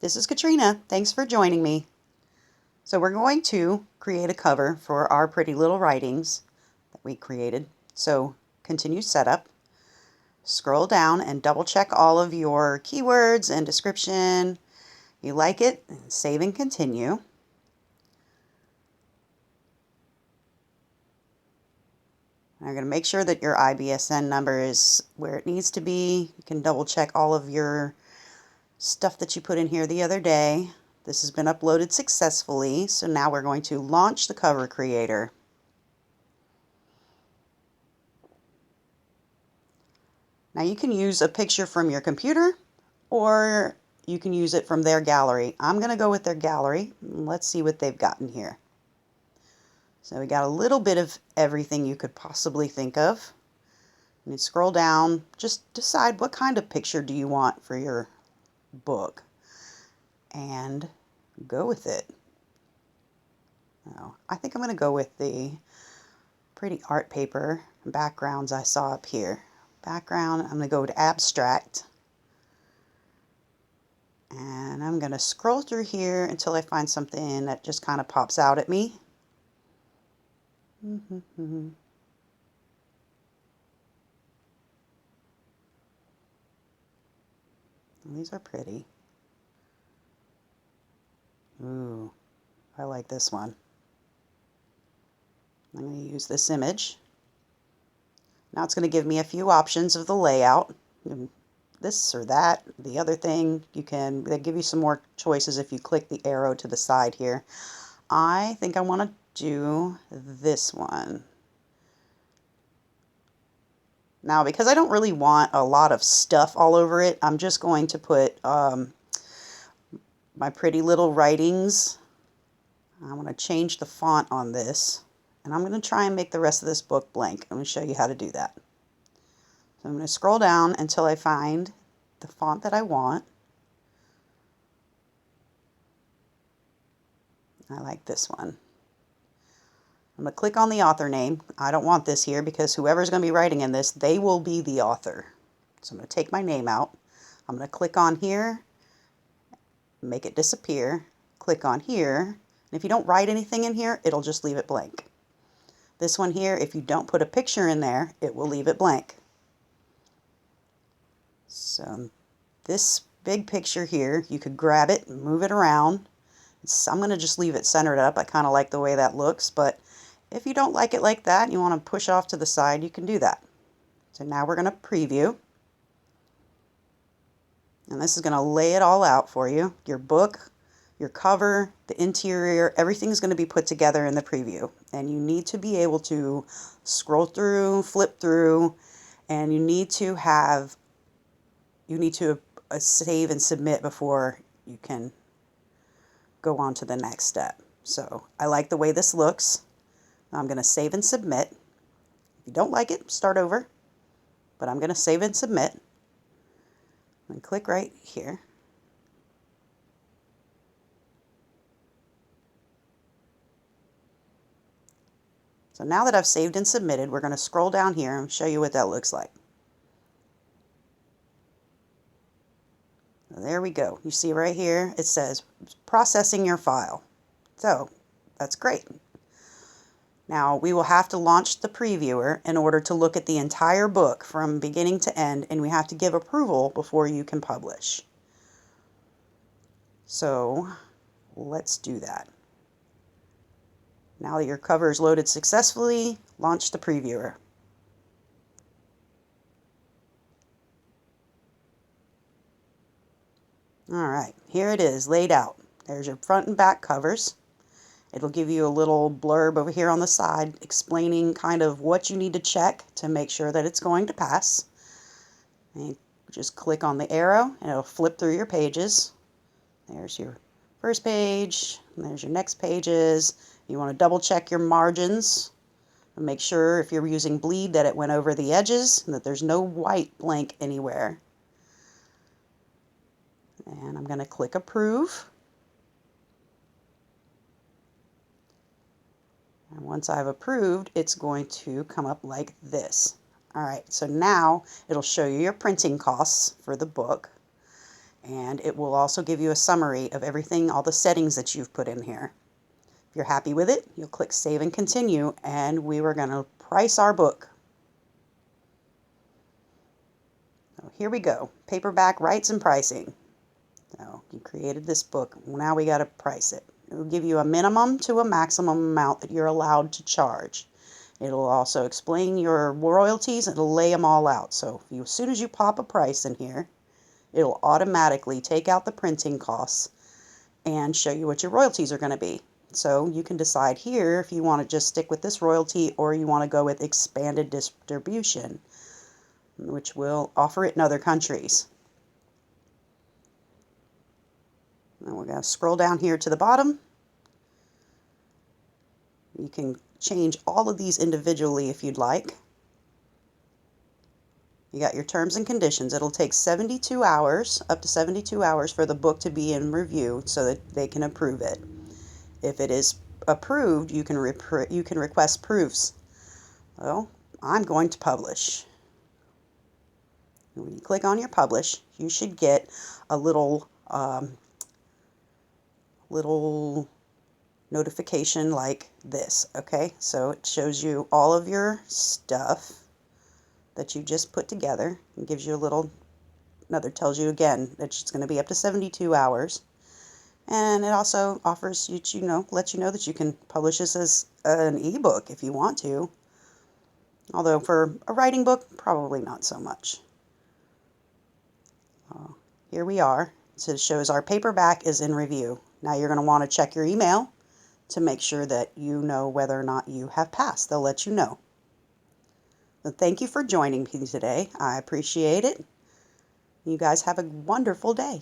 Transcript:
This is Katrina. Thanks for joining me. So we're going to create a cover for our pretty little writings that we created. So continue setup, scroll down and double check all of your keywords and description. You like it, save and continue. I'm going to make sure that your IBSN number is where it needs to be. You can double check all of your stuff that you put in here the other day. This has been uploaded successfully, so now we're going to launch the cover creator. Now you can use a picture from your computer or you can use it from their gallery. I'm going to go with their gallery. Let's see what they've gotten here. So we got a little bit of everything you could possibly think of. And you scroll down, just decide what kind of picture do you want for your book and go with it. Now, I think I'm going to go with the pretty art paper backgrounds I saw up here. Background, I'm going to go to abstract. And I'm going to scroll through here until I find something that just kind of pops out at me. These are pretty. Ooh, I like this one. I'm going to use this image. Now it's going to give me a few options of the layout. This or that, the other thing. They give you some more choices if you click the arrow to the side here. I think I want to do this one. Now, because I don't really want a lot of stuff all over it, I'm just going to put my pretty little writings. I want to change the font on this, and I'm going to try and make the rest of this book blank. I'm going to show you how to do that. So I'm going to scroll down until I find the font that I want. I like this one. I'm going to click on the author name. I don't want this here because whoever's going to be writing in this, they will be the author. So I'm going to take my name out. I'm going to click on here, make it disappear, click on here. And if you don't write anything in here, it'll just leave it blank. This one here, if you don't put a picture in there, it will leave it blank. So this big picture here, you could grab it and move it around. I'm going to just leave it centered up. I kind of like the way that looks, but if you don't like it like that and you want to push off to the side, you can do that. So now we're going to preview. And this is going to lay it all out for you. Your book, your cover, the interior, everything's going to be put together in the preview. And you need to be able to scroll through, flip through, and you need to save and submit before you can go on to the next step. So I like the way this looks. I'm going to save and submit. If you don't like it, start over. But I'm going to save and submit. And click right here. So now that I've saved and submitted, we're going to scroll down here and show you what that looks like. So there we go. You see right here, it says processing your file. So that's great. Now we will have to launch the previewer in order to look at the entire book from beginning to end, and we have to give approval before you can publish. So let's do that. Now that your cover is loaded successfully, launch the previewer. Alright, here it is laid out. There's your front and back covers. It'll give you a little blurb over here on the side explaining kind of what you need to check to make sure that it's going to pass. And you just click on the arrow and it'll flip through your pages. There's your first page, and there's your next pages. You want to double check your margins and make sure if you're using bleed that it went over the edges and that there's no white blank anywhere. And I'm going to click approve. And once I've approved, it's going to come up like this. All right, so now it'll show you your printing costs for the book. And it will also give you a summary of everything, all the settings that you've put in here. If you're happy with it, you'll click Save and Continue, and we were going to price our book. So here we go. Paperback rights and pricing. So you created this book. Now we got to price it. It will give you a minimum to a maximum amount that you're allowed to charge. It'll also explain your royalties. It'll lay them all out. So as soon as you pop a price in here, it'll automatically take out the printing costs and show you what your royalties are going to be. So you can decide here if you want to just stick with this royalty or you want to go with expanded distribution, which will offer it in other countries. And we're going to scroll down here to the bottom. You can change all of these individually if you'd like. You got your terms and conditions. It'll take 72 hours, up to 72 hours for the book to be in review so that they can approve it. If it is approved, you can request proofs. Well, I'm going to publish. When you click on your publish, you should get a little notification like this. Okay, so it shows you all of your stuff that you just put together and gives you tells you again that it's going to be up to 72 hours. And it also offers you to let you know that you can publish this as an ebook if you want to. Although for a writing book, probably not so much. Here we are. So it shows our paperback is in review. Now you're going to want to check your email to make sure that you know whether or not you have passed. They'll let you know. So thank you for joining me today. I appreciate it. You guys have a wonderful day.